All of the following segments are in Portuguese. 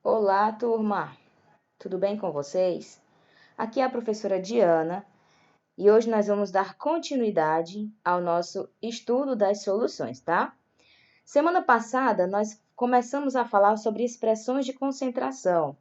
Olá, turma! Tudo bem com vocês? Aqui é a professora Diana e hoje nós vamos dar continuidade ao nosso estudo das soluções, tá? Semana passada nós começamos a falar sobre expressões de concentração.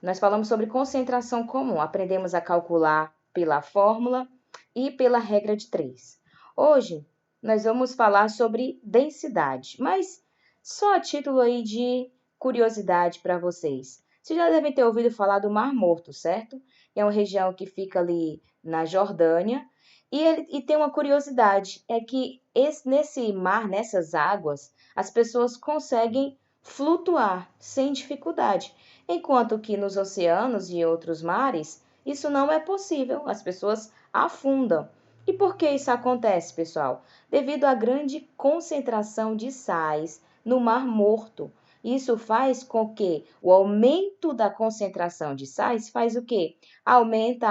Nós falamos sobre concentração comum, aprendemos a calcular pela fórmula e pela regra de 3. Hoje nós vamos falar sobre densidade, mas só a título aí de curiosidade para vocês. Vocês já devem ter ouvido falar do Mar Morto, certo? É uma região que fica ali na Jordânia. E tem uma curiosidade, é que nesse mar, nessas águas, as pessoas conseguem flutuar sem dificuldade, enquanto que nos oceanos e outros mares, isso não é possível, as pessoas afundam. E por que isso acontece, pessoal? Devido à grande concentração de sais no Mar Morto. Isso faz com que o aumento da concentração de sais faz o quê? Aumenta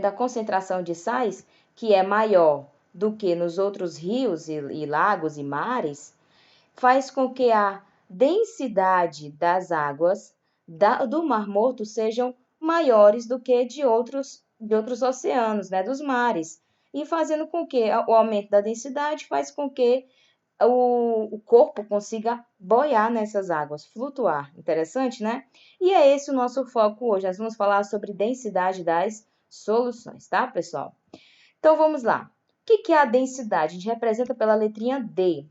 a concentração de sais, que é maior do que nos outros rios e lagos e mares, faz com que a densidade das águas do Mar Morto sejam maiores do que de outros oceanos, né, dos mares. E fazendo com que o aumento da densidade faz com que o corpo consiga boiar nessas águas, flutuar. Interessante, né? E é esse o nosso foco hoje. Nós vamos falar sobre densidade das soluções, tá, pessoal? Então, vamos lá. O que é a densidade? A gente representa pela letrinha D.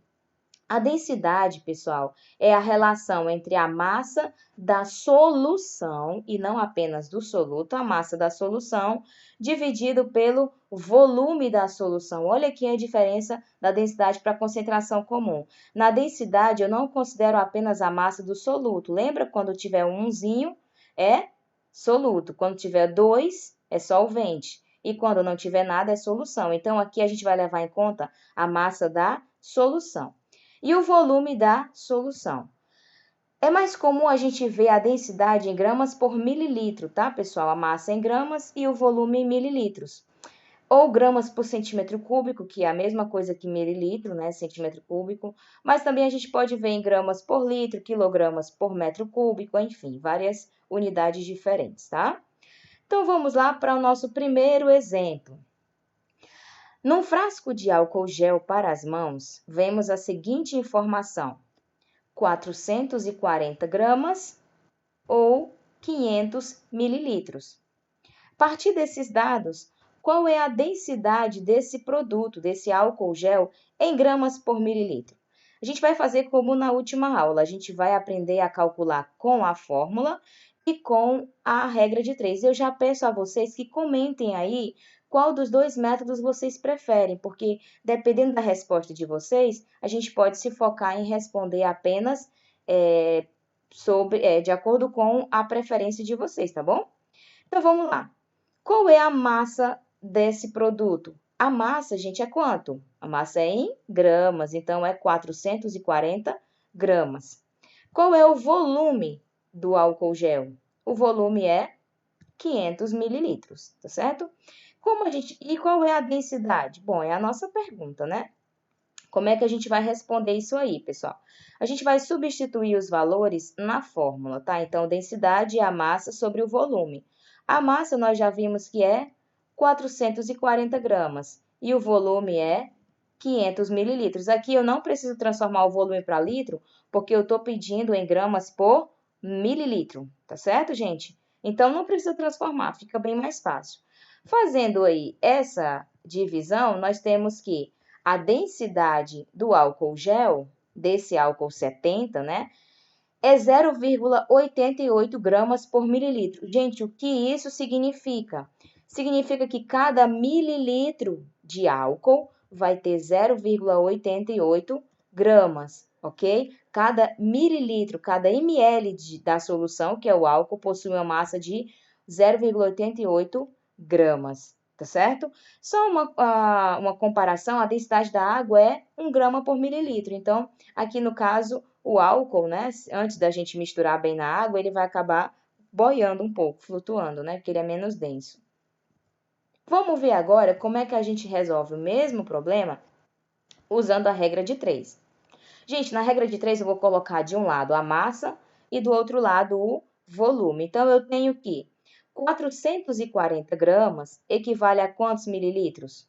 A densidade, pessoal, é a relação entre a massa da solução, e não apenas do soluto, a massa da solução, dividido pelo volume da solução. Olha aqui a diferença da densidade para a concentração comum. Na densidade, eu não considero apenas a massa do soluto. Lembra quando tiver umzinho, é soluto. Quando tiver 2, é solvente. E quando não tiver nada, é solução. Então, aqui a gente vai levar em conta a massa da solução e o volume da solução. É mais comum a gente ver a densidade em gramas por mililitro, tá, pessoal? A massa em gramas e o volume em mililitros. Ou gramas por centímetro cúbico, que é a mesma coisa que mililitro, né, centímetro cúbico. Mas também a gente pode ver em gramas por litro, quilogramas por metro cúbico, enfim, várias unidades diferentes, tá? Então, vamos lá para o nosso primeiro exemplo. Num frasco de álcool gel para as mãos, vemos a seguinte informação: 440 gramas ou 500 mililitros. A partir desses dados, qual é a densidade desse produto, desse álcool gel, em gramas por mililitro? A gente vai fazer como na última aula, a gente vai aprender a calcular com a fórmula e com a regra de 3. Eu já peço a vocês que comentem aí qual dos dois métodos vocês preferem, porque dependendo da resposta de vocês, a gente pode se focar em responder apenas de acordo com a preferência de vocês, tá bom? Então, vamos lá. Qual é a massa desse produto? A massa, gente, é quanto? A massa é em gramas, então é 440 gramas. Qual é o volume do álcool gel? O volume é 500 mililitros, tá certo? E qual é a densidade? Bom, é a nossa pergunta, né? Como é que a gente vai responder isso aí, pessoal? A gente vai substituir os valores na fórmula, tá? Então, densidade é a massa sobre o volume. A massa nós já vimos que é 440 gramas e o volume é 500 mililitros. Aqui eu não preciso transformar o volume para litro, porque eu estou pedindo em gramas por mililitro, tá certo, gente? Então, não precisa transformar, fica bem mais fácil. Fazendo aí essa divisão, nós temos que a densidade do álcool gel, desse álcool 70, né, é 0,88 gramas por mililitro. Gente, o que isso significa? Significa que cada mililitro de álcool vai ter 0,88 gramas, ok? Cada mililitro, cada ml da solução, que é o álcool, possui uma massa de 0,88 gramas, tá certo? Só uma comparação, a densidade da água é 1 grama por mililitro. Então, aqui no caso, o álcool, né, antes da gente misturar bem na água, ele vai acabar boiando um pouco, flutuando, né, porque ele é menos denso. Vamos ver agora como é que a gente resolve o mesmo problema usando a regra de 3. Gente, na regra de 3, eu vou colocar de um lado a massa e do outro lado o volume. Então, eu tenho que 440 gramas equivale a quantos mililitros?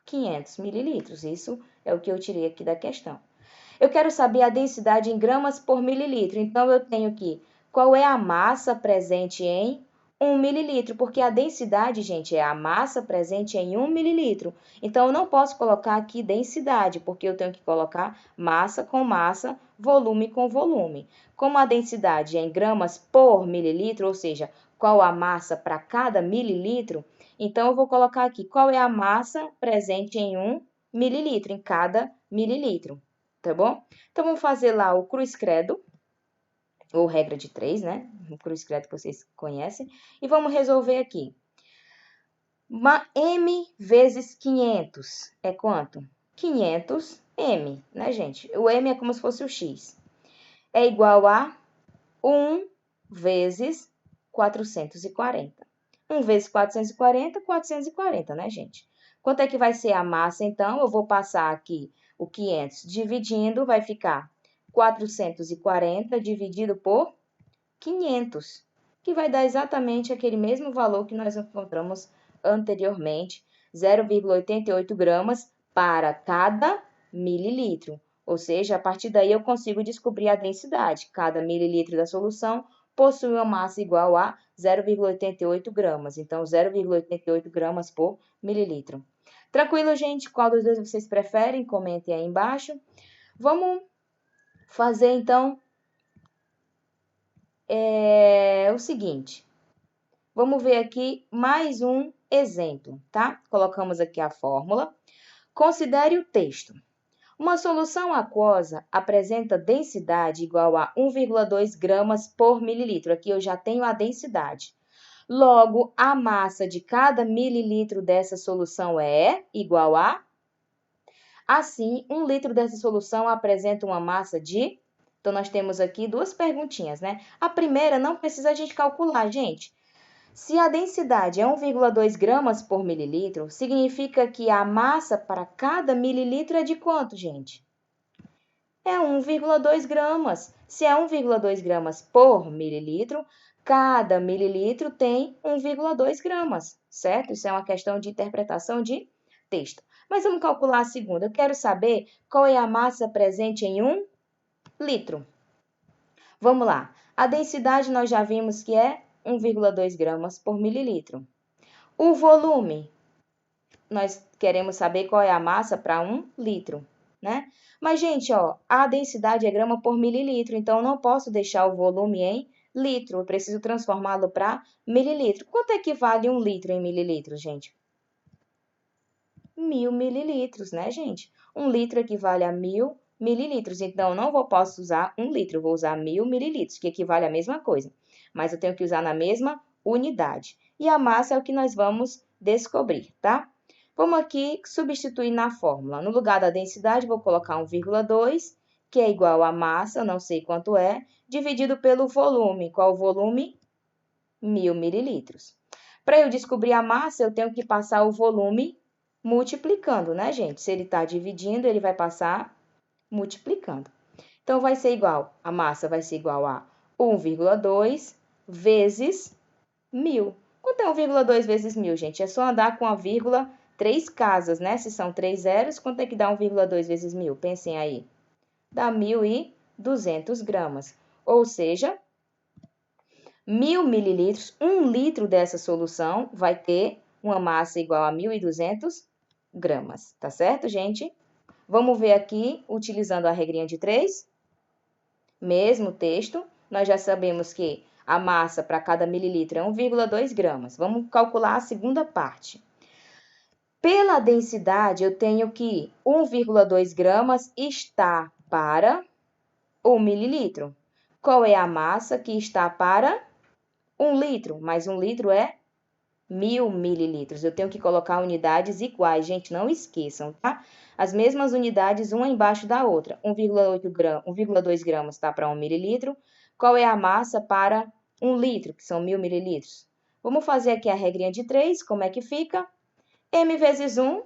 500 mililitros. Isso é o que eu tirei aqui da questão. Eu quero saber a densidade em gramas por mililitro. Então, eu tenho que qual é a massa presente em 1 mililitro, porque a densidade, gente, é a massa presente em 1 mililitro. Então, eu não posso colocar aqui densidade, porque eu tenho que colocar massa com massa, volume com volume. Como a densidade é em gramas por mililitro, ou seja, qual a massa para cada mililitro, então eu vou colocar aqui qual é a massa presente em 1 mililitro, em cada mililitro, tá bom? Então, vamos fazer lá o cruz credo, ou regra de 3, né? O cruz credo que vocês conhecem. E vamos resolver aqui. M vezes 500 é quanto? 500M, né, gente? O M é como se fosse o X. É igual a 1 vezes 440. 1 vezes 440, 440, né, gente? Quanto é que vai ser a massa, então? Eu vou passar aqui o 500 dividindo, vai ficar 440 dividido por 500, que vai dar exatamente aquele mesmo valor que nós encontramos anteriormente, 0,88 gramas para cada mililitro. Ou seja, a partir daí eu consigo descobrir a densidade. Cada mililitro da solução possui uma massa igual a 0,88 gramas. Então, 0,88 gramas por mililitro. Tranquilo, gente? Qual dos dois vocês preferem? Comentem aí embaixo. Vamos fazer, então, o seguinte. Vamos ver aqui mais um exemplo, tá? Colocamos aqui a fórmula. Considere o texto. Uma solução aquosa apresenta densidade igual a 1,2 gramas por mililitro. Aqui eu já tenho a densidade. Logo, a massa de cada mililitro dessa solução é igual a... Assim, 1 litro dessa solução apresenta uma massa de... Então, nós temos aqui duas perguntinhas, né? A primeira não precisa a gente calcular, gente. Se a densidade é 1,2 gramas por mililitro, significa que a massa para cada mililitro é de quanto, gente? É 1,2 gramas. Se é 1,2 gramas por mililitro, cada mililitro tem 1,2 gramas, certo? Isso é uma questão de interpretação de texto. Mas vamos calcular a segunda. Eu quero saber qual é a massa presente em 1 litro. Vamos lá. A densidade nós já vimos que é 1,2 gramas por mililitro. O volume, nós queremos saber qual é a massa para 1 litro, né? Mas, gente, ó, a densidade é grama por mililitro, então eu não posso deixar o volume em litro, eu preciso transformá-lo para mililitro. Quanto equivale 1 litro em mililitros, gente? 1.000 mililitros, né, gente? 1 litro equivale a 1.000 mililitros, então eu não posso usar 1 litro, eu vou usar 1.000 mililitros, que equivale à mesma coisa, mas eu tenho que usar na mesma unidade. E a massa é o que nós vamos descobrir, tá? Vamos aqui substituir na fórmula. No lugar da densidade, vou colocar 1,2, que é igual a massa, não sei quanto é, dividido pelo volume. Qual o volume? 1.000 mililitros. Para eu descobrir a massa, eu tenho que passar o volume multiplicando, né, gente? Se ele está dividindo, ele vai passar multiplicando. Então, vai ser igual, a massa vai ser igual a 1,2 vezes 1.000. Quanto é 1,2 vezes 1.000, gente? É só andar com a vírgula 3 casas, né? Se são 3 zeros, quanto é que dá 1,2 vezes 1.000? Pensem aí. Dá 1.200 gramas. Ou seja, 1.000 mililitros, 1 litro dessa solução vai ter uma massa igual a 1.200 gramas. Tá certo, gente? Vamos ver aqui, utilizando a regrinha de 3. Mesmo texto, nós já sabemos que a massa para cada mililitro é 1,2 gramas. Vamos calcular a segunda parte. Pela densidade, eu tenho que 1,2 gramas está para 1 mililitro. Qual é a massa que está para 1 litro? Mais 1 litro é 1.000 mililitros. Eu tenho que colocar unidades iguais, gente, não esqueçam, tá? As mesmas unidades, uma embaixo da outra. 1,2 gramas está para 1 mililitro. Qual é a massa para 1 litro, que são 1.000 mililitros? Vamos fazer aqui a regrinha de 3, como é que fica? M vezes 1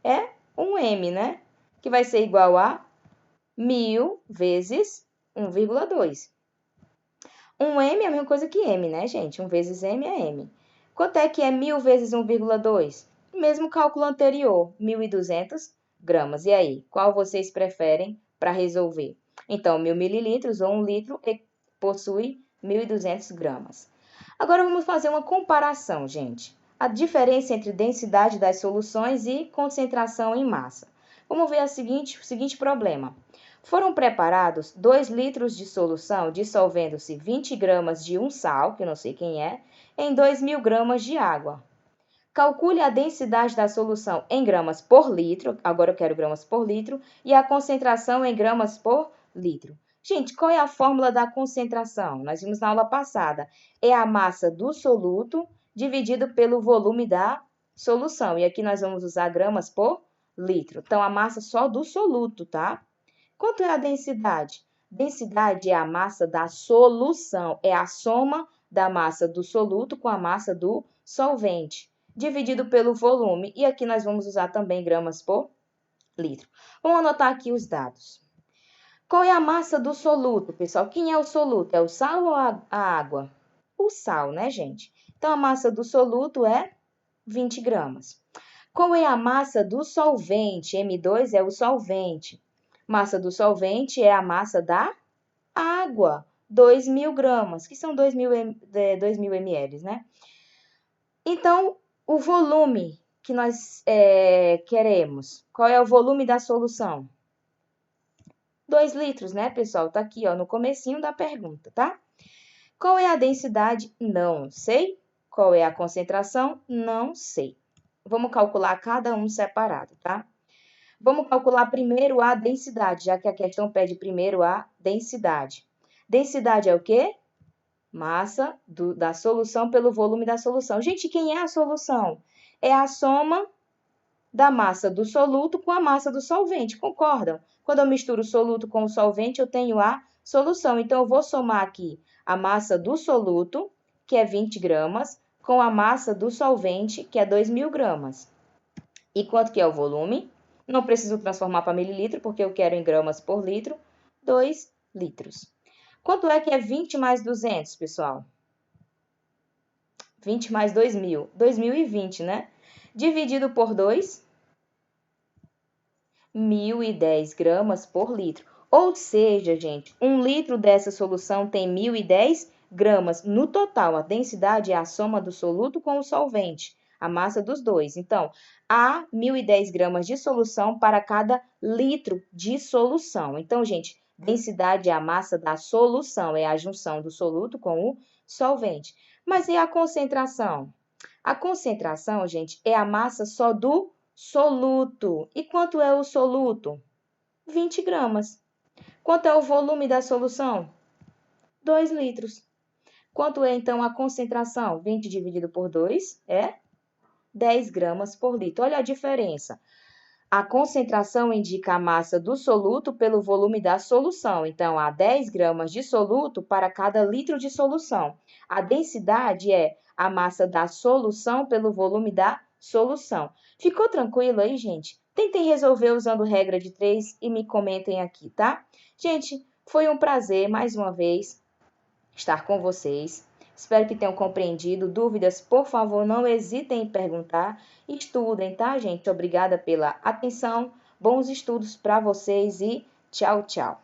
é 1M, né? Que vai ser igual a 1000 vezes 1,2. 1m é a mesma coisa que m, né, gente? 1 vezes m é m. Quanto é que é 1000 vezes 1,2? Mesmo cálculo anterior, 1.200 gramas. E aí, qual vocês preferem para resolver? Então, 1000 mililitros ou 1 litro possui 1.200 gramas. Agora, vamos fazer uma comparação, gente. A diferença entre densidade das soluções e concentração em massa. Vamos ver o seguinte problema. Foram preparados 2 litros de solução dissolvendo-se 20 gramas de um sal, que eu não sei quem é, em 2.000 gramas de água. Calcule a densidade da solução em gramas por litro, agora eu quero gramas por litro, e a concentração em gramas por litro. Gente, qual é a fórmula da concentração? Nós vimos na aula passada. É a massa do soluto dividido pelo volume da solução. E aqui nós vamos usar gramas por litro. Então, a massa só do soluto, tá? Quanto é a densidade? Densidade é a massa da solução, é a soma da massa do soluto com a massa do solvente, dividido pelo volume. E aqui nós vamos usar também gramas por litro. Vamos anotar aqui os dados. Qual é a massa do soluto, pessoal? Quem é o soluto? É o sal ou a água? O sal, né, gente? Então, a massa do soluto é 20 gramas. Qual é a massa do solvente? M2 é o solvente. Massa do solvente é a massa da água, 2.000 gramas, que são 2.000 ml, né? Então, o volume que nós queremos, qual é o volume da solução? 2 litros, né, pessoal? Tá aqui, ó, no comecinho da pergunta, tá? Qual é a densidade? Não sei. Qual é a concentração? Não sei. Vamos calcular cada um separado, tá? Vamos calcular primeiro a densidade, já que a questão pede primeiro a densidade. Densidade é o quê? Massa da solução pelo volume da solução. Gente, quem é a solução? É a soma da massa do soluto com a massa do solvente, concordam? Quando eu misturo o soluto com o solvente, eu tenho a solução. Então, eu vou somar aqui a massa do soluto, que é 20 gramas, com a massa do solvente, que é 2.000 gramas. E quanto que é o volume? Não preciso transformar para mililitro, porque eu quero em gramas por litro. 2 litros. Quanto é que é 20 mais 200, pessoal? 20 mais 2.000. 2.020, né? Dividido por 2, 1.010 gramas por litro. Ou seja, gente, 1 litro dessa solução tem 1.010 gramas. No total, a densidade é a soma do soluto com o solvente, a massa dos dois. Então, há 1.010 gramas de solução para cada litro de solução. Então, gente, densidade é a massa da solução, é a junção do soluto com o solvente. Mas e a concentração? A concentração, gente, é a massa só do soluto. E quanto é o soluto? 20 gramas. Quanto é o volume da solução? 2 litros. Quanto é, então, a concentração? 20 dividido por 2 é 10 gramas por litro. Olha a diferença. A concentração indica a massa do soluto pelo volume da solução. Então, há 10 gramas de soluto para cada litro de solução. A densidade é a massa da solução pelo volume da solução. Ficou tranquilo aí, gente? Tentem resolver usando regra de 3 e me comentem aqui, tá? Gente, foi um prazer, mais uma vez, estar com vocês. Espero que tenham compreendido. Dúvidas, por favor, não hesitem em perguntar. Estudem, tá, gente? Obrigada pela atenção. Bons estudos para vocês e tchau, tchau.